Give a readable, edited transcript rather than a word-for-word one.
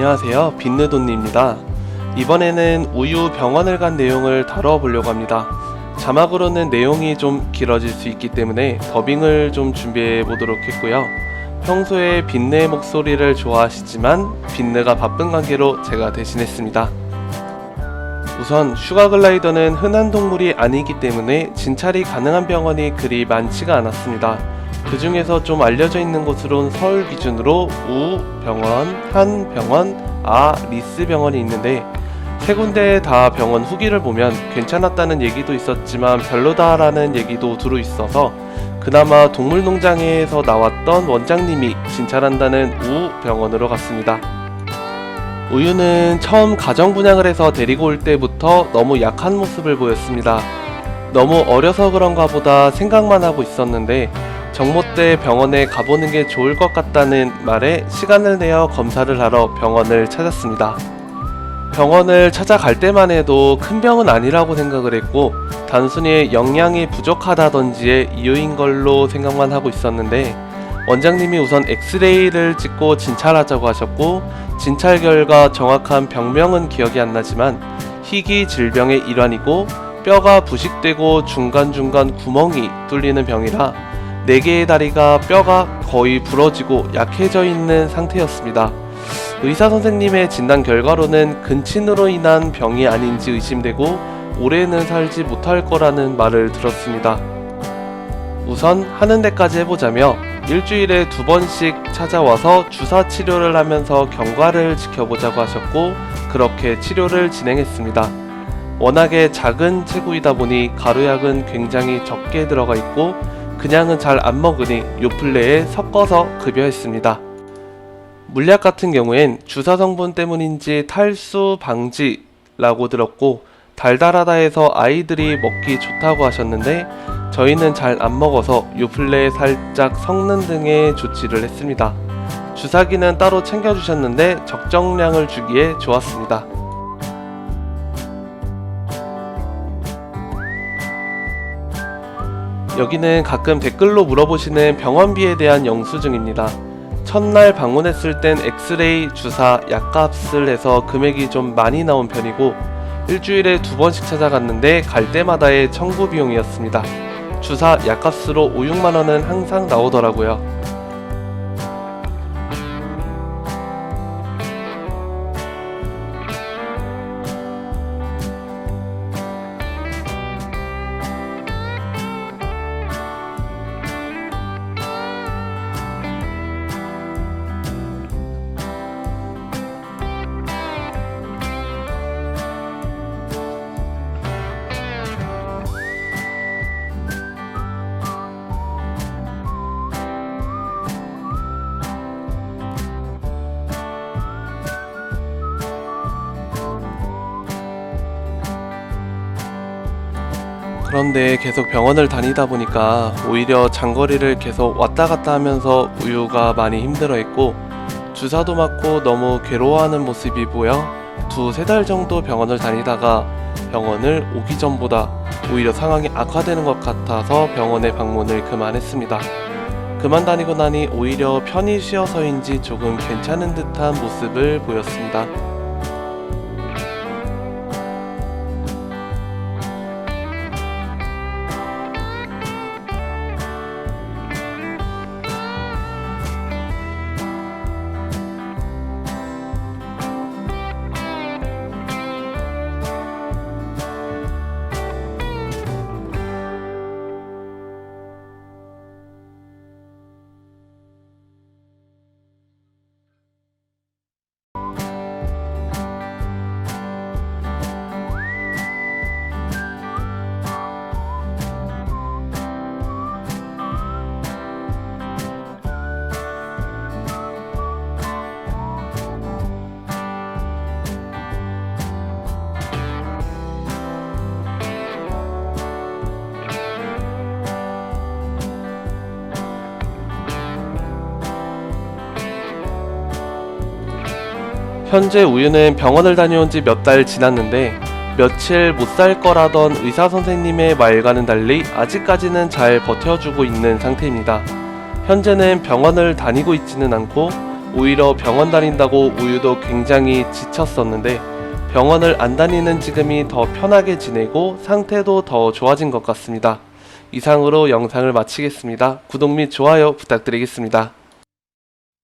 안녕하세요, 빈느돈입니다. 이번에는 우유 병원을 간 내용을 다뤄보려고 합니다. 자막으로는 내용이 좀 길어질 수 있기 때문에 더빙을 좀 준비해 보도록 했고요. 평소에 빈느의 목소리를 좋아하시지만 빈느가 바쁜 관계로 제가 대신했습니다. 우선 슈가글라이더는 흔한 동물이 아니기 때문에 진찰이 가능한 병원이 그리 많지가 않았습니다. 그 중에서 좀 알려져 있는 곳으론 서울 기준으로 우 병원, 한 병원, 리스 병원이 있는데 세 군데 다 병원 후기를 보면 괜찮았다는 얘기도 있었지만 별로다라는 얘기도 들어 있어서 그나마 동물농장에서 나왔던 원장님이 진찰한다는 우 병원으로 갔습니다. 우유는 처음 가정분양을 해서 데리고 올 때부터 너무 약한 모습을 보였습니다. 너무 어려서 그런가 보다 생각만 하고 있었는데 정모 때 병원에 가보는 게 좋을 것 같다는 말에 시간을 내어 검사를 하러 병원을 찾았습니다. 병원을 찾아갈 때만 해도 큰 병은 아니라고 생각을 했고 단순히 영양이 부족하다던지의 이유인 걸로 생각만 하고 있었는데 원장님이 우선 엑스레이를 찍고 진찰하자고 하셨고 진찰 결과 정확한 병명은 기억이 안 나지만 희귀 질병의 일환이고 뼈가 부식되고 중간중간 구멍이 뚫리는 병이라 4개의 다리가 뼈가 거의 부러지고 약해져 있는 상태였습니다. 의사 선생님의 진단 결과로는 근친으로 인한 병이 아닌지 의심되고 오래는 살지 못할 거라는 말을 들었습니다. 우선 하는 데까지 해보자며 일주일에 2번씩 찾아와서 주사 치료를 하면서 경과를 지켜보자고 하셨고 그렇게 치료를 진행했습니다. 워낙에 작은 체구이다 보니 가루약은 굉장히 적게 들어가 있고 그냥은 잘 안 먹으니 요플레에 섞어서 급여했습니다. 물약 같은 경우엔 주사 성분 때문인지 탈수 방지라고 들었고 달달하다 해서 아이들이 먹기 좋다고 하셨는데 저희는 잘 안 먹어서 요플레에 살짝 섞는 등의 조치를 했습니다. 주사기는 따로 챙겨주셨는데 적정량을 주기에 좋았습니다. 여기는 가끔 댓글로 물어보시는 병원비에 대한 영수증입니다. 첫날 방문했을 땐 엑스레이, 주사, 약값을 해서 금액이 좀 많이 나온 편이고 일주일에 2번씩 찾아갔는데 갈 때마다의 청구 비용이었습니다. 주사, 약값으로 5, 6만원은 항상 나오더라고요. 그런데 계속 병원을 다니다 보니까 오히려 장거리를 계속 왔다 갔다 하면서 우유가 많이 힘들어했고 주사도 맞고 너무 괴로워하는 모습이 보여 2-3달 정도 병원을 다니다가 병원을 오기 전보다 오히려 상황이 악화되는 것 같아서 병원에 방문을 그만했습니다. 그만 다니고 나니 오히려 편히 쉬어서인지 조금 괜찮은 듯한 모습을 보였습니다. 현재 우유는 병원을 다녀온 지 몇 달 지났는데 며칠 못 살 거라던 의사 선생님의 말과는 달리 아직까지는 잘 버텨주고 있는 상태입니다. 현재는 병원을 다니고 있지는 않고 오히려 병원 다닌다고 우유도 굉장히 지쳤었는데 병원을 안 다니는 지금이 더 편하게 지내고 상태도 더 좋아진 것 같습니다. 이상으로 영상을 마치겠습니다. 구독 및 좋아요 부탁드리겠습니다.